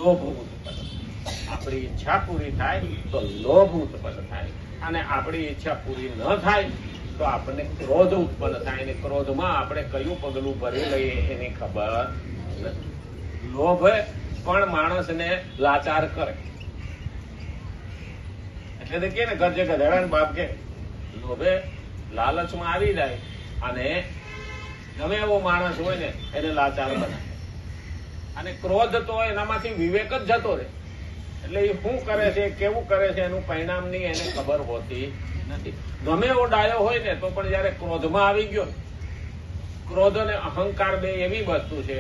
લોભ ઉત્પન્ન. આપણી ઈચ્છા પૂરી થાય તો લોભ ઉત્પન્ન થાય, અને આપણી ઈચ્છા પૂરી ન થાય તો આપણને ક્રોધ ઉત્પન્ન થાય, અને ક્રોધમાં આપણે કયું પગલું ભરી લઈએ એની ખબર નથી. લોભ પણ માણસને લાચાર કરે. એટલે કે ને ઘર જે ગધેડા બાપ કે લોભે લાલચમાં આવી જાય અને ગમે એવો માણસ હોય ને એને લાચાર બનાવે. અને ક્રોધ તો એનામાંથી વિવેક જ જતો રહે. એટલે એ શું કરે છે, કેવું કરે છે, એનું પરિણામની એને ખબર હોતી નથી. ગમે એવો ડાયો હોય ને તો પણ જયારે ક્રોધમાં આવી ગયો, ક્રોધ અને અહંકાર બે એવી વસ્તુ છે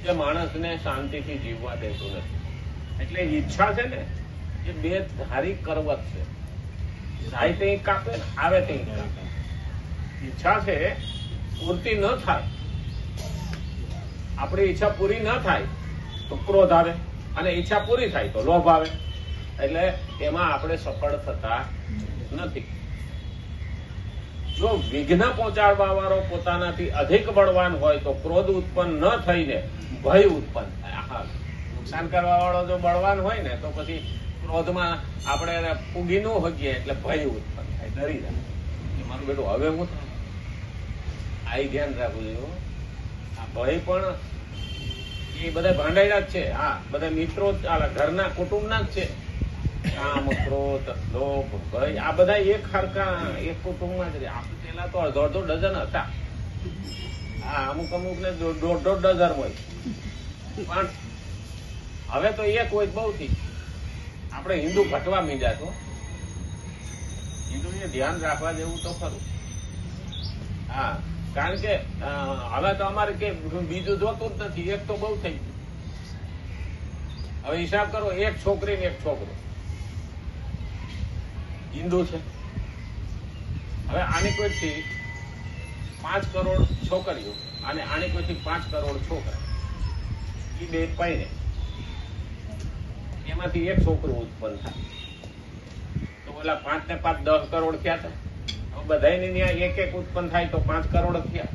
જે માણસને શાંતિથી જીવવા દેતું નથી. એટલે ઈચ્છા છે ને એ બે ધારી કરવત છે. જાય તે કાપે ને આવે તે કાપે. ઈચ્છા છે પૂર્તિ ન થાય, આપણી ઈચ્છા પૂરી ન થાય તો ક્રોધ આવે, અને ઈચ્છા પૂરી થાય તો લોભ આવે. એટલે એમાં આપણે સફળ થતા નથી. જો વિઘ્ન પહોંચાડવા વાળો પોતાનાથી અધિક બળવાન હોય તો ક્રોધ ઉત્પન્ન ન થઈને ભય ઉત્પન્ન થાય. નુકસાન કરવા વાળો જો બળવાન હોય ને તો પછી ક્રોધમાં આપણે પૂગી ન હગીએ એટલે ભય ઉત્પન્ન થાય, ડરી જાય. મારું બેટું હવે હું થાય, આ ધ્યાન રાખવું જોઈએ. આ ભય પણ એ બધા ભાંડાયેલા જ છે. હા, બધા મિત્રો ઘરના કુટુંબના જ છે. કામ, ક્રોધ, લોભ, ભય આ બધા એક હરકા એક કુટુંબમાં જ રહે. પેલા તો અડધો અડધો ડઝન હતા. હા, અમુક ને દોઢ ડઝન હોય, પણ હવે તો એક હોય બહુ થી. આપણે હિન્દુ ઘટવા મીડ્યા તો હિન્દુને ધ્યાન રાખવા જેવું તો ખરું. હા, કારણ કે હવે તો અમારે કે બીજું જોતું જ નથી, એક તો બહુ થઈ ગયું. હવે હિસાબ કરો, એક છોકરી ને એક છોકરો હિન્દુ છે. હવે આની કોઈથી 5 કરોડ છોકરીઓ અને આની કોઈથી 5 કરોડ છોકરા, એ બે પૈણે એમાંથી એક છોકરું ઉત્પન્ન થાય તો ઓલા 5 ને 5 10 કરોડ થયા હતા. હવે બધાની ત્યાં એક એક ઉત્પન્ન થાય તો 5 કરોડ થયા.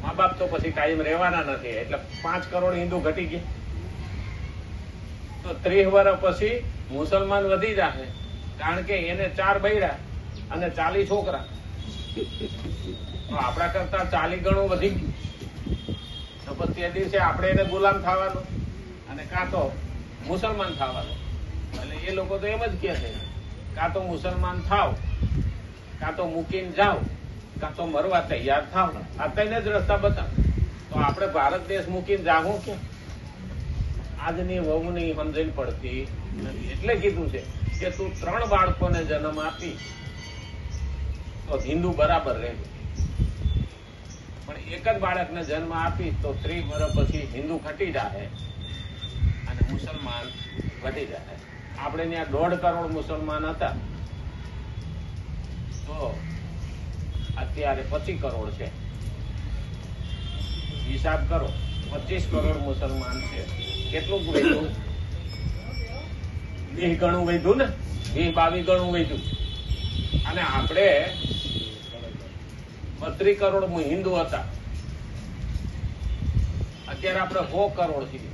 મા બાપ તો પછી કાયમ રહેવાના નથી, એટલે 5 કરોડ હિન્દુ ઘટી ગયા. તો 30 વર્ષ પછી મુસલમાન વધી જશે, કારણ કે એને 4 બૈરા અને 40 છોકરા. તો આપણા કરતા 40 ગણું વધી ગયું. તો પછી તે દિવસે આપણે એને ગુલામ થવાનું અને કાં તો મુસલમાન થવાનું. એટલે એ લોકો તો એમ જ કહે છે, કાં તો મુસલમાન થાવ, કાં તો મૂકીને જાઓ, કાં તો મરવા તૈયાર થાવ. આ તેને જ રસ્તા બતાવ. તો આપણે ભારત દેશ મૂકીને જાવું કે આજની વહુની સમજણ પડતી નથી. એટલે કીધું છે કે તું 3 બાળકોને જન્મ આપી તો હિન્દુ બરાબર રહે, પણ એક જ બાળકને જન્મ આપી તો 30 વર્ષ પછી હિન્દુ ઘટી જાય અને મુસલમાન વધી જાય. આપણે ત્યાં 1.5 કરોડ મુસલમાન હતા તો અત્યારે 25 કરોડ છે. હિસાબ કરો, 25 કરોડ મુસલમાન છે. કેટલું વધ્યું? 20 ગણું વધ્યું ને, 20-22 ગણું વધ્યું. અને આપણે 32 કરોડ હિન્દુ હતા, અત્યારે આપણે 100 કરોડ છીએ.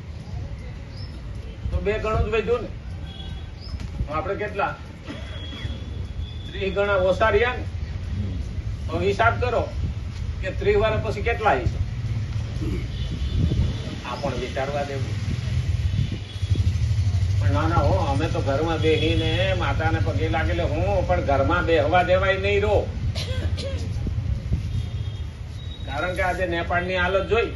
તો 2 ગણું જ વધ્યું ને. આપણે કેટલા 30 ગણા ઓછા રહ્યા ને. તો હિસાબ કરો કે 30 વર્ષ પછી કેટલા હશે. આ પણ વિચારવા દેવું. પણ ના હો, અમે તો ઘરમાં બેહીને માતાને પગે લાગેલે હું, પણ ઘરમાં બેહવા દેવાય નહીં રહો. કારણ કે આજે નેપાળની હાલત જોઈ,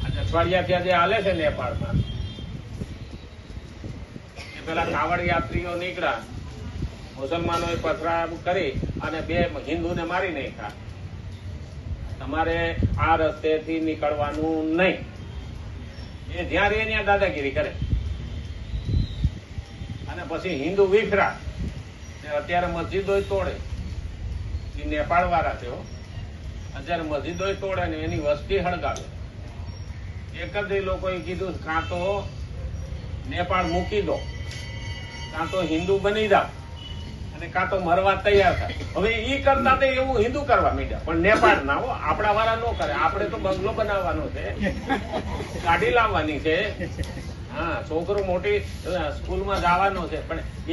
આજે અઠવાડિયાથી આજે હાલે છે નેપાળમાં. એ પેલા કાવડ યાત્રીઓ નીકળ્યા, મુસલમાનોએ પથરા કરી અને 2 હિન્દુને મારી નાખ્યા. તમારે આ રસ્તેથી નીકળવાનું નહીં. એ જ્યાં રહે ત્યાં દાદાગીરી કરે. અને પછી હિન્દુ વિખરા, અત્યારે મસ્જિદો તોડે. એ નેપાળ વાળા છે. અત્યારે મસ્જિદો તોડે ને એની વસ્તી હળગાવે. એક જ લોકોએ કીધું, કાં તો નેપાળ મૂકી દો, કાં તો હિન્દુ બની જાઓ. અને કાં તો મરવા તૈયાર થાય. હવે ઈ કરતા તો એવું હિન્દુ કરવા માંડ્યા, પણ નેપાળ ના હો, આપણા વાળા નો કરે. આપણે તો બંગલો બનાવવાનો છે, ગાડી લાવવાની છે, હા, છોકરો મોટી સ્કૂલમાં જવાનો છે, પણ એ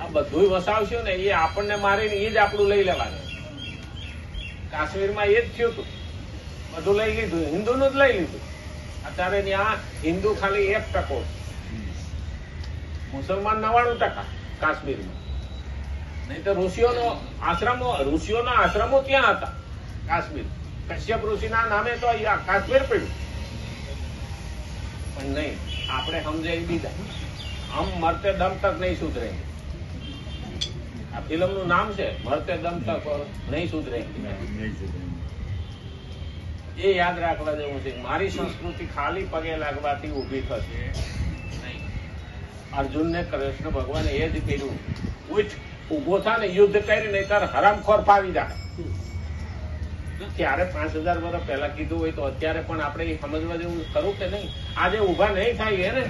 આ બધું વસાવશું ને એ આપણને મારીને એ જ આપણું લઈ લેવાનું. કાશ્મીરમાં એ જ થયું હતું, બધું લઈ લીધું, હિન્દુનું જ લઈ લીધું. અત્યારે ત્યાં હિન્દુ ખાલી 1% મુસલમાન 99% કાશ્મીરમાં. નહીં તો ઋષિઓના આશ્રમો ત્યાં હતા કાશ્મીર. કશ્યપ ઋષિના નામે તો કાશ્મીર પડ્યું, પણ નહીં, આપણે સમજાવી દીધા. હમ મરતે દમ તક નહીં સુધરે. આ ફિલ્મ નું નામ છે મરતે દમ તક નહીં સુધરે. એ યાદ રાખવા જેવું છે. મારી સંસ્કૃતિ ખાલી પગે લાગવાથી ઉભી થશે નહીં. અર્જુનને કૃષ્ણ ભગવાને એ જ કર્યું, ઉઠ ઉભો થા ને યુદ્ધ કરી, નહીં તાર હરામખોર પાવી જાય. ત્યારે 5000 વર્ષ પહેલા કીધું હોય તો અત્યારે પણ આપણે સમજવા જેવું ખરું કે નહીં? આજે ઉભા નહીં થાય ને.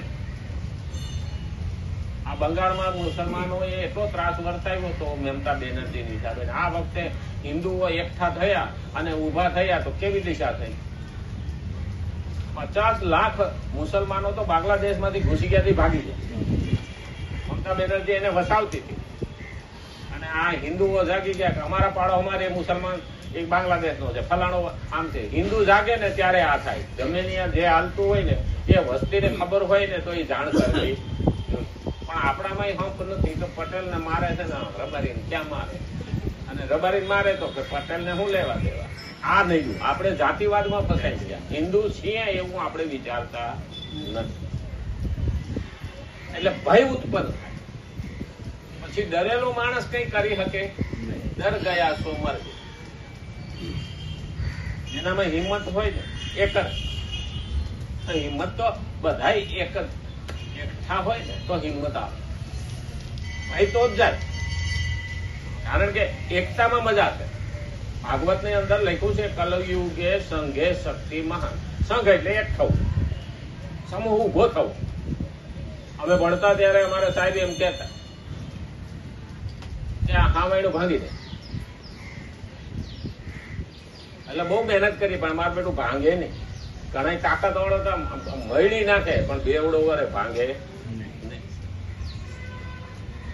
આ બંગાળમાં મુસલમાનોએ એટલો ત્રાસ વર્તાવ્યો હતો મમતા બેનર્જીની હિસાબે. આ વખતે હિન્દુઓ એકઠા થયા અને ઉભા થયા તો કેવી દિશા થઈ? 50 લાખ મુસલમાનો તો બાંગ્લાદેશમાંથી ઘૂસી ગયાથી ભાગી ગયા. મમતા બેનર્જી એને વસાવતી હતી અને આ હિન્દુઓ જાગી ગયા કે અમારા પાડોમાં મુસલમાન એક બાંગ્લાદેશનો છે, ફલાણો આમ છે. હિન્દુ જાગે ને ત્યારે આ થાય. ગમે જે હાલતું હોય ને એ વસ્તીને ખબર હોય ને તો એ જાણ કરવી. પણ આપણામાં હંપ નથી તો પટેલ ને મારે છે ને રબારીને ક્યાં મારે, અને રબારીને મારે તો કે પટેલ ને શું લેવા દેવા. આ નહીં, આપણે જાતિવાદમાં ફસાઈ ગયા. હિન્દુ છીએ એવું આપણે વિચારતા નથી, એટલે ભય ઉત્પન્ન થાય. પછી ડરેલો માણસ કઈ કરી શકે? ડર ગયા તો મર ગયા. જેનામાં હિંમત હોય ને એ કરે. હિંમત તો બધા એકઠા હોય ને તો હિંમત આવે, ભાઈ તો જ જાય. કારણ કે એકતામાં મજા છે. ભાગવત ની અંદર લખ્યું છે કલયુગે સંઘે શક્તિ મહાન. સંઘ એટલે એક થવું, સમૂહ ઉભો થવો. અમે ભણતા ત્યારે અમારા સાહેબ એમ કહેતા કે હા મહિનું ભાંગી દે. એટલે બહુ મહેનત કરી પણ મારું બેટું ભાંગે નહીં. ઘણા તાકાત વાળો તો મળી નાખે પણ બેવડો વરે ભાંગે નહીં.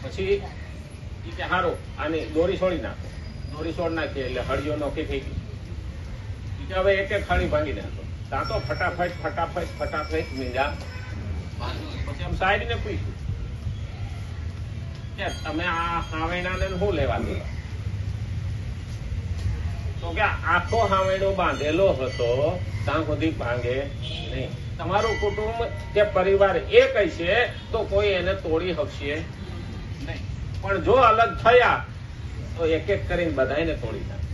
પછી કે હારું આની દોરી છોડી નાખો. દોરી છોડ નાખીએ એટલે હળીઓ નોખી થઈ ગઈ. હવે એક ખાડી ભાંગી નાખો. ત્યાં તો ફટાફટ મીંડા. પછી આમ સાહેબ ને પૂછ્યું કે તમે આ હાવેણાને શું લેવા દેવા? તો કે આખો હાવેણો બાંધેલો હતો ત્યાં સુધી ભાંગે નહીં. તમારું કુટુંબ કે પરિવાર એક હશે તો કોઈ એને તોડી શકશે નહીં. પણ જો અલગ થયા તો એક એક કરીને બધાને તોડી નાખે.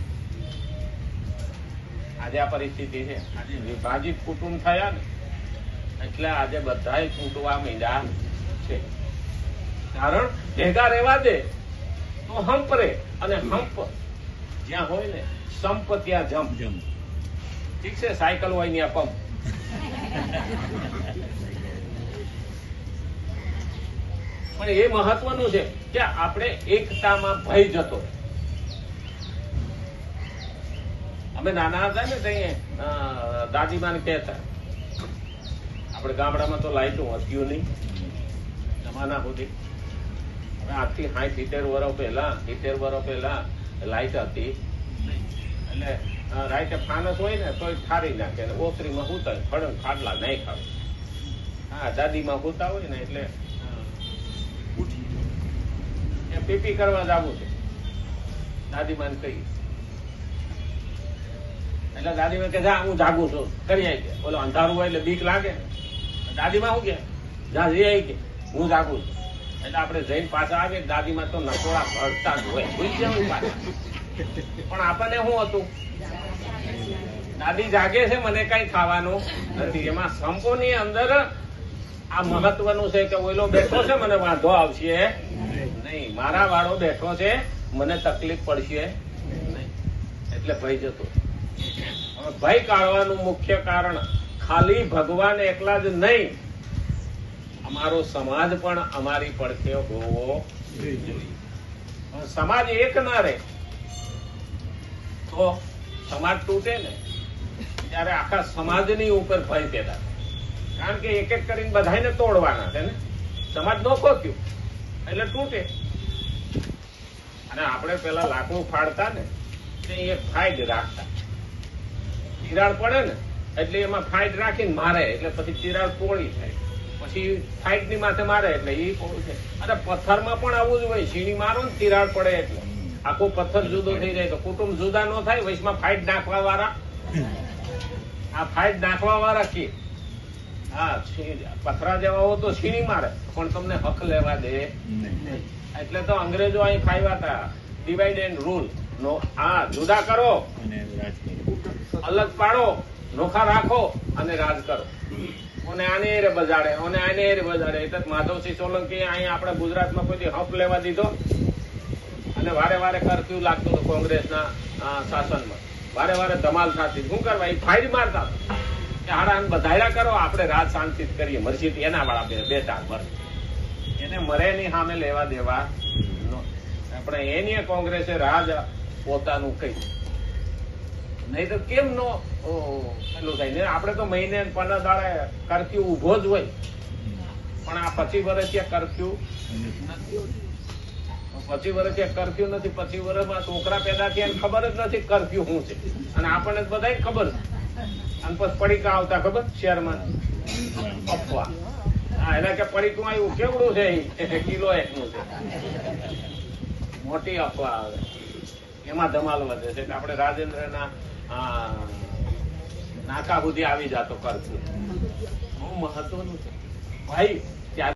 આજે આ પરિસ્થિતિ છે. આજે વિભાજિત કુટુંબ થયા ને એટલે આજે બધા તૂટવા માંડ્યા છે. કારણ ભેગા રહેવા દે તો હંપ રે, અને હંપ જ્યાં હોય ને સંપ ત્યાં જંપ. ઠીક છે, સાયકલ હોય ત્યાં પંપ. પણ એ મહત્વનું છે કે આપણે એકતામાં ભય જતો. અમે નાના હતા ને ત્યાં દાદીમાને કહેતા, આપણે ગામડામાં તો લાઈટો હતું નહીં જમાના સુધી. હવે આજથી 60-70 વર્ષ પહેલા લાઈટ હતી. એટલે રાઈટે ફાનસ હોય ને તો ઠારી નાખે, ઓસરીમાં હુતા ખડંગ ખાડલા નહીં ખાવે. હા, દાદીમાં હુતા હોય ને એટલે પીપી કરવા જવું છે દાદીમાને કહી. એટલે દાદીમાં કે જા હું જાગું છું કરી આવી ગયા. બોલો અંધારું હોય એટલે બીક લાગે ને. દાદીમાં શું કે જા જઈ આવી કે હું જાગું છું. એટલે આપણે જઈને પાછા આવીએ, દાદીમાં તો નકોડા ભરતા જ હોય. પણ આપણને શું હતું, દાદી જાગે છે મને કઈ ખાવાનું નથી. એમાં સંપોની અંદર આ મહત્વનું છે કે ઓલો બેઠો છે મને વાંધો આવશે નહીં, મારા વાળો બેઠો છે મને તકલીફ પડશે નહીં. એટલે ભય જતો. હવે ભય કાઢવાનું મુખ્ય કારણ ખાલી ભગવાન એકલા જ નહીં, અમારો સમાજ પણ અમારી પડખે હોવો સમાજ એક ના રહે તો સમાજ તૂટે ને ત્યારે આખા સમાજની ઉપર ભય પેદા થાય. કારણ કે એક એક કરીને બધાને તોડવાના છે ને. સમાજ નોખો થયું એટલે તૂટે. અને આપણે પેલા લાકડું ફાડતા ને તે એક ફાઈડ રાખતા, તિરાડ પડે ને એટલે એમાં ફાઈડ રાખીને મારે એટલે પછી તિરાડ પોળી થાય, પછી ફાઈડ ની માથે મારે એટલે એ પોળું થાય. અને પથ્થરમાં પણ આવું જ હોય, સીણી મારો ને તિરાડ પડે એટલે આખો પથ્થર જુદો થઈ જાય. તો કુટુંબ જુદા ન થાય, વચમાં ફાઈડ નાખવા વાળા, આ ફાઈડ નાખવા વાળા કે હા પથરા જેવા હો તો છીણી મારે પણ તમને હક લેવા દે. એટલે તો અંગ્રેજો અહીં ફાવ્યા હતા, ડિવાઈડ એન્ડ રૂલ. હા, જુદા કરો, અલગ પાડો, નોખા રાખો અને રાજ કરો. અને આને રે બજાડે અને આને રે બજાડે. એટલે માધવસિંહ સોલંકી અહીં આપણે ગુજરાતમાં કોઈ હક લેવા દીધો. અને વારે વારે કર્ફ્યુ લાગતું હતું કોંગ્રેસના શાસનમાં, વારે વારે ધમાલ થતી. શું કરવા? એ ફાઈડ મારતા હાડા બધાયડા કરો, આપણે રાત શાંતિ કરીએ. મરસી એના વાળા બે ચાર વર્ષ એને મરે ની સામે લેવા દેવા. આપણે એની કોંગ્રેસે રાજ પોતાનું કહી, નહીં તો કેમ નો પેલું થાય ને. આપણે તો મહિને 15 દાડે કર્ફ્યુ ઉભો જ હોય, પણ આ 25 વર્ષ ત્યાં કર્ફ્યુ નથી. 25 વર્ષ ત્યાં કર્ફ્યુ નથી. 25 વર્ષમાં છોકરા પેદા થયા ખબર જ નથી કર્ફ્યુ શું છે. અને આપણને બધા ખબર છે. અને પછી પડીકા આવતા ખબર શહેરમાં અફવા. હા, એના કે પડીકું આવ્યું કેવડું છે, કિલો 1 નું છે. મોટી અફવા આવે, એમાં ધમાલ વધે છે. આપણે રાજેન્દ્રના નાકા સુધી આવી જતો કર્ફ્યુ. બહુ મહત્વનું છે ભાઈ.